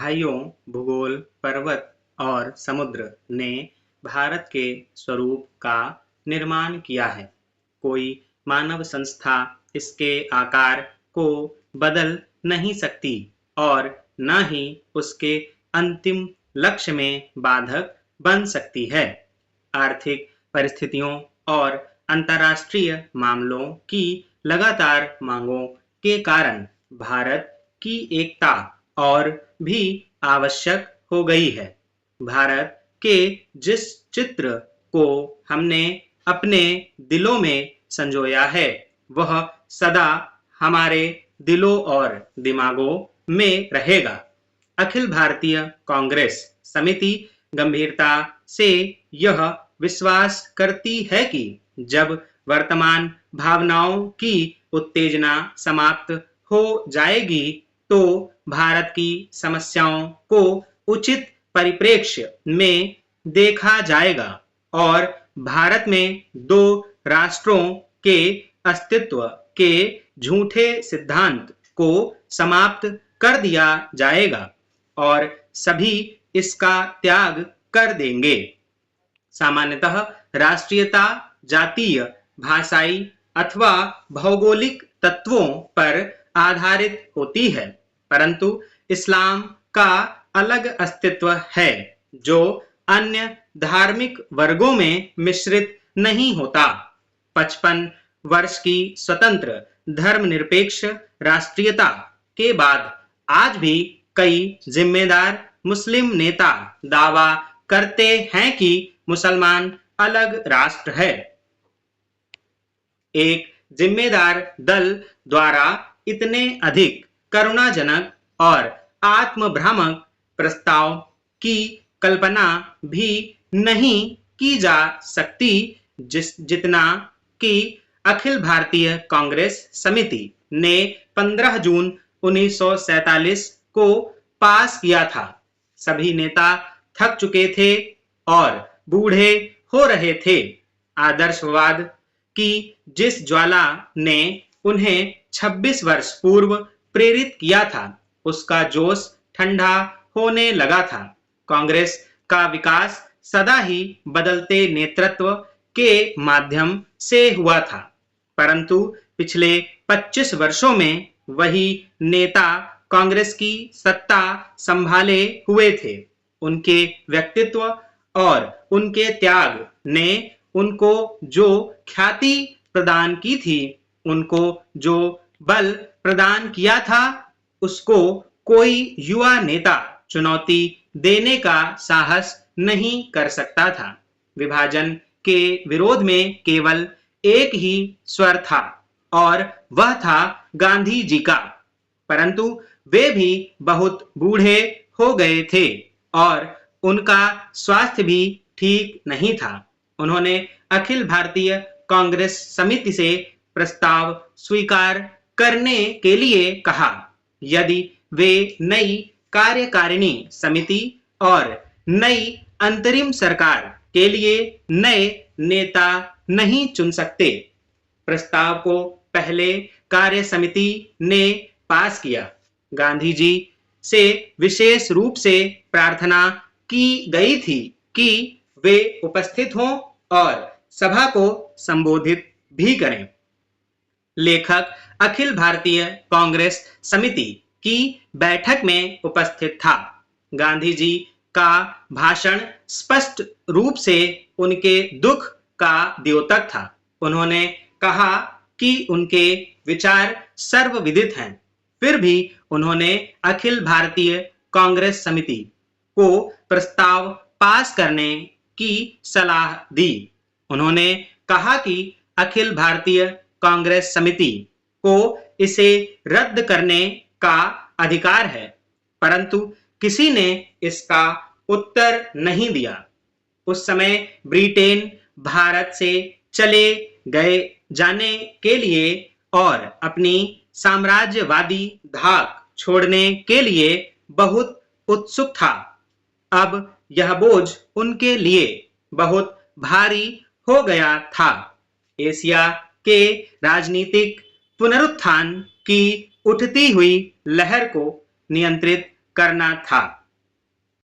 भाइयों, भूगोल, पर्वत और समुद्र ने भारत के स्वरूप का निर्माण किया है। कोई मानव संस्था इसके आकार को बदल नहीं सकती और न ही उसके अंतिम लक्ष्य में बाधक बन सकती है। आर्थिक परिस्थितियों और अंतर्राष्ट्रीय मामलों की लगातार मांगों के कारण भारत की एकता और भी आवश्यक हो गई है। भारत के जिस चित्र को हमने अपने दिलों में संजोया है, वह सदा हमारे दिलों और दिमागों में रहेगा। अखिल भारतीय कांग्रेस समिति गंभीरता से यह विश्वास करती है कि जब वर्तमान भावनाओं की उत्तेजना समाप्त हो जाएगी, तो भारत की समस्याओं को उचित परिप्रेक्ष्य में देखा जाएगा और भारत में दो राष्ट्रों के अस्तित्व के झूठे सिद्धांत को समाप्त कर दिया जाएगा और सभी इसका त्याग कर देंगे। सामान्यतः राष्ट्रीयता जातीय, भाषाई अथवा भौगोलिक तत्वों पर आधारित होती है, परंतु इस्लाम का अलग अस्तित्व है जो अन्य धार्मिक वर्गों में मिश्रित नहीं होता। 55 वर्ष की स्वतंत्र धर्मनिरपेक्ष राष्ट्रीयता के बाद आज भी कई जिम्मेदार मुस्लिम नेता दावा करते हैं कि मुसलमान अलग राष्ट्र है। एक जिम्मेदार दल द्वारा इतने अधिक करुणाजनक और आत्मभ्रामक प्रस्ताव की कल्पना भी नहीं की जा सकती जितना कि अखिल भारतीय कांग्रेस समिति ने 15 जून 1947 को पास किया था। सभी नेता थक चुके थे और बूढ़े हो रहे थे। आदर्शवाद की जिस ज्वाला ने उन्हें 26 वर्ष पूर्व प्रेरित किया था, उसका जोश ठंडा होने लगा था। कांग्रेस का विकास सदा ही बदलते नेतृत्व के माध्यम से हुआ था, परंतु पिछले 25 वर्षों में वही नेता कांग्रेस की सत्ता संभाले हुए थे। उनके व्यक्तित्व और उनके त्याग ने उनको जो ख्याति प्रदान की थी, उनको जो बल प्रदान किया था, उसको कोई युवा नेता चुनौती देने का साहस नहीं कर सकता था। विभाजन के विरोध में केवल एक ही स्वर था और वह था गांधी जी का, परंतु वे भी बहुत बूढ़े हो गए थे और उनका स्वास्थ्य भी ठीक नहीं था। उन्होंने अखिल भारतीय कांग्रेस समिति से प्रस्ताव स्वीकार करने के लिए कहा। यदि वे नई कार्यकारिणी समिति और नई अंतरिम सरकार के लिए नए नेता नहीं चुन सकते, प्रस्ताव को पहले कार्य समिति ने पास किया। गांधी जी से विशेष रूप से प्रार्थना की गई थी कि वे उपस्थित हों और सभा को संबोधित भी करें। लेखक अखिल भारतीय कांग्रेस समिति की बैठक में उपस्थित था। गांधी जी का भाषण स्पष्ट रूप से उनके दुख का द्योतक था। उन्होंने कहा कि उनके विचार सर्वविदित हैं, फिर भी उन्होंने अखिल भारतीय कांग्रेस समिति को प्रस्ताव पास करने की सलाह दी। उन्होंने कहा कि अखिल भारतीय कांग्रेस समिति को इसे रद्द करने का अधिकार है, परंतु किसी ने इसका उत्तर नहीं दिया। उस समय ब्रिटेन भारत से चले गए जाने के लिए और अपनी साम्राज्यवादी धाक छोड़ने के लिए बहुत उत्सुक था। अब यह बोझ उनके लिए बहुत भारी हो गया था। एशिया के राजनीतिक पुनरुत्थान की उठती हुई लहर को नियंत्रित करना था।